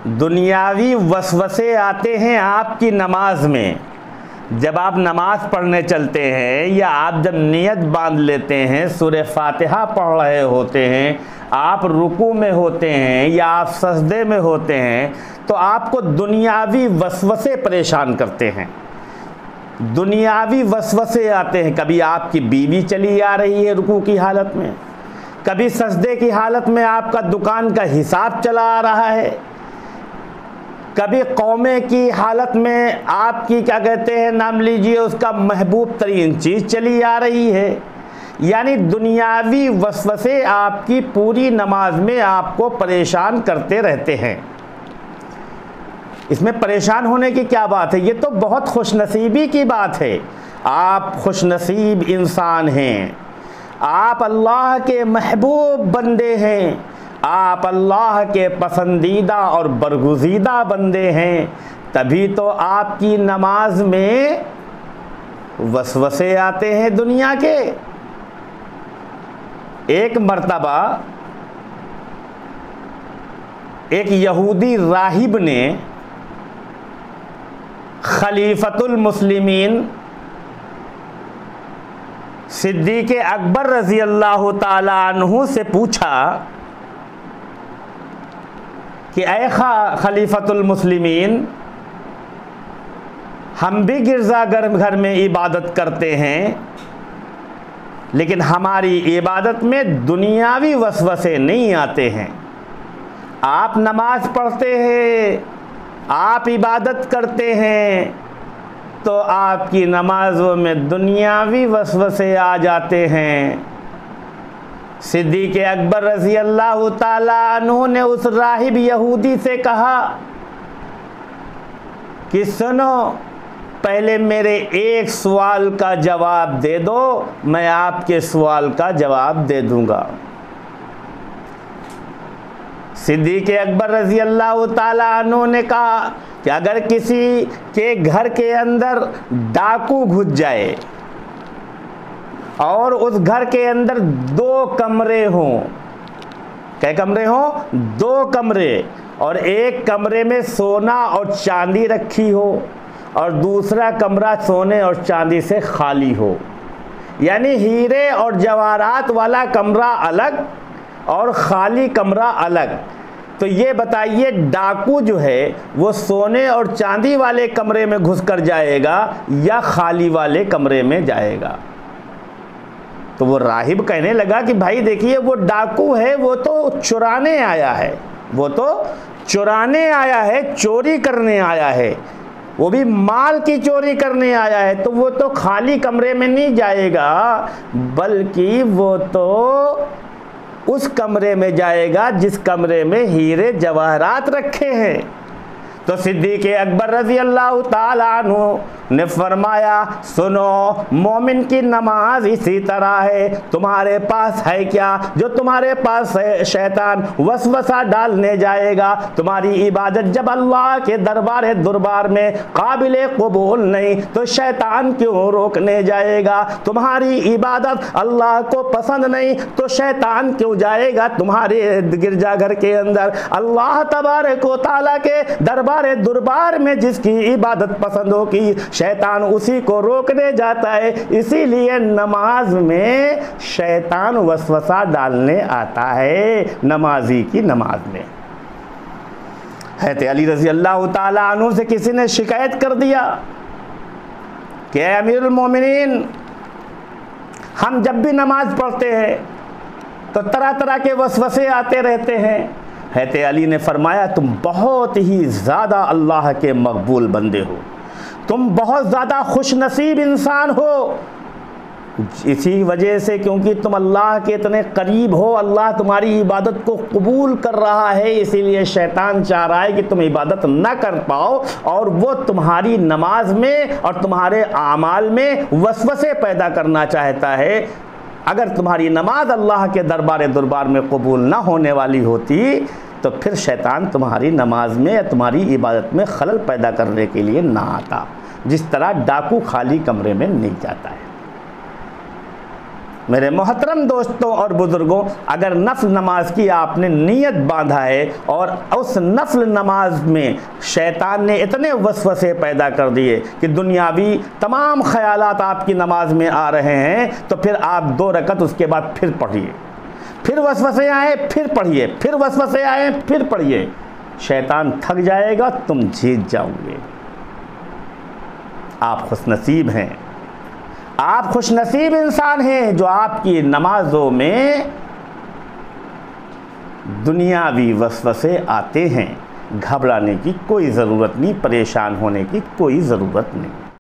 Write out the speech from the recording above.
दुनियावी वसवसे आते हैं आपकी नमाज में। जब आप नमाज पढ़ने चलते हैं या आप जब नियत बांध लेते हैं, सूरह फातिहा पढ़ रहे होते हैं, आप रुकू में होते हैं या आप सजदे में होते हैं, तो आपको दुनियावी वसवसे परेशान करते हैं। दुनियावी वसवसे आते हैं। कभी आपकी बीवी चली आ रही है रुकू की हालत में, कभी सजदे की हालत में आपका दुकान का हिसाब चला आ रहा है, कभी कौमे की हालत में आपकी क्या कहते हैं, नाम लीजिए, उसका महबूब तरीन चीज़ चली आ रही है। यानी दुनियावी वसवसे आपकी पूरी नमाज में आपको परेशान करते रहते हैं। इसमें परेशान होने की क्या बात है? ये तो बहुत खुशनसीबी की बात है। आप खुशनसीब इंसान हैं, आप अल्लाह के महबूब बंदे हैं, आप अल्लाह के पसंदीदा और बरगुज़ीदा बंदे हैं, तभी तो आपकी नमाज में वसवसे आते हैं दुनिया के। एक मर्तबा एक यहूदी राहिब ने खलीफतुल मुस्लिमीन सिद्दीक़ अकबर रज़ी अल्लाह ताला अन्हु से पूछा कि ऐ खलीफतुल मुस्लिमीन, हम भी गिरजाघर में इबादत करते हैं, लेकिन हमारी इबादत में दुनियावी वसवसे नहीं आते हैं। आप नमाज पढ़ते हैं, आप इबादत करते हैं, तो आपकी नमाजों में दुनियावी वसवसे आ जाते हैं। सिद्दीक़ अकबर रज़ी अल्लाह ताला अन्हु ने उस राहिब यहूदी से कहा कि सुनो, पहले मेरे एक सवाल का जवाब दे दो, मैं आपके सवाल का जवाब दे दूंगा। सिद्दीक़ अकबर रज़ी अल्लाह ताला अन्हु ने कहा कि अगर किसी के घर के अंदर डाकू घुस जाए और उस घर के अंदर 2 कमरे हों, कै कमरे हों? 2 कमरे, और एक कमरे में सोना और चांदी रखी हो और दूसरा कमरा सोने और चांदी से खाली हो, यानी हीरे और जवाहरात वाला कमरा अलग और खाली कमरा अलग। तो ये बताइए, डाकू जो है वो सोने और चांदी वाले कमरे में घुस कर जाएगा या खाली वाले कमरे में जाएगा? तो वो राहिब कहने लगा कि भाई देखिए, वो डाकू है, वो तो चुराने आया है, वो तो चुराने आया है, चोरी करने आया है, वो भी माल की चोरी करने आया है, तो वो तो खाली कमरे में नहीं जाएगा, बल्कि वो तो उस कमरे में जाएगा जिस कमरे में हीरे जवाहरात रखे हैं। तो सिद्दीक़ अकबर रज़ी अल्लाह ताला अन्हु ने फरमाया, सुनो, मोमिन की नमाज इसी तरह है। तुम्हारे पास है क्या जो तुम्हारे पास शैतान वसवसा डालने जाएगा? तुम्हारी इबादत जब अल्लाह के दरबार में काबिल कबूल नहीं, तो शैतान क्यों रोकने जाएगा? तुम्हारी इबादत अल्लाह को पसंद नहीं, तो शैतान क्यों जाएगा तुम्हारे गिरजाघर के अंदर? अल्लाह तबारक व तआला के दरबार में जिसकी इबादत पसंद होगी, शैतान उसी को रोकने जाता है। इसीलिए नमाज में शैतान वसवसा डालने आता है, नमाजी की नमाज में। हज़रत अली रज़ी अल्लाह ताला अन्हु से किसी ने शिकायत कर दिया कि अमीरुल मोमिनीन, हम जब भी नमाज पढ़ते हैं तो तरह तरह के वसवसे आते रहते हैं। हज़रत अली ने फरमाया, तुम बहुत ही ज़्यादा अल्लाह के मकबूल बंदे हो, तुम बहुत ज़्यादा खुशनसीब इंसान हो। इसी वजह से, क्योंकि तुम अल्लाह के इतने करीब हो, अल्लाह तुम्हारी इबादत को कबूल कर रहा है, इसीलिए शैतान चाह रहा है कि तुम इबादत ना कर पाओ और वो तुम्हारी नमाज में और तुम्हारे आमाल में वसवसे पैदा करना चाहता है। अगर तुम्हारी नमाज अल्लाह के दरबार में कबूल ना होने वाली होती, तो फिर शैतान तुम्हारी नमाज में या तुम्हारी इबादत में खलल पैदा करने के लिए ना आता, जिस तरह डाकू खाली कमरे में नहीं जाता है। मेरे मोहतरम दोस्तों और बुज़ुर्गों, अगर नफल नमाज की आपने नीयत बांधा है और उस नफल नमाज में शैतान ने इतने वसवसे पैदा कर दिए कि दुनियावी तमाम ख़यालात आपकी नमाज में आ रहे हैं, तो फिर आप 2 रकत उसके बाद फिर पढ़िए, फिर वसवसे आए फिर पढ़िए, फिर वसवसे आए फिर पढ़िए। शैतान थक जाएगा, तुम जीत जाओगे। आप खुशनसीब हैं, आप खुशनसीब इंसान हैं जो आपकी नमाजों में दुनियावी वसवसे आते हैं। घबराने की कोई ज़रूरत नहीं, परेशान होने की कोई ज़रूरत नहीं।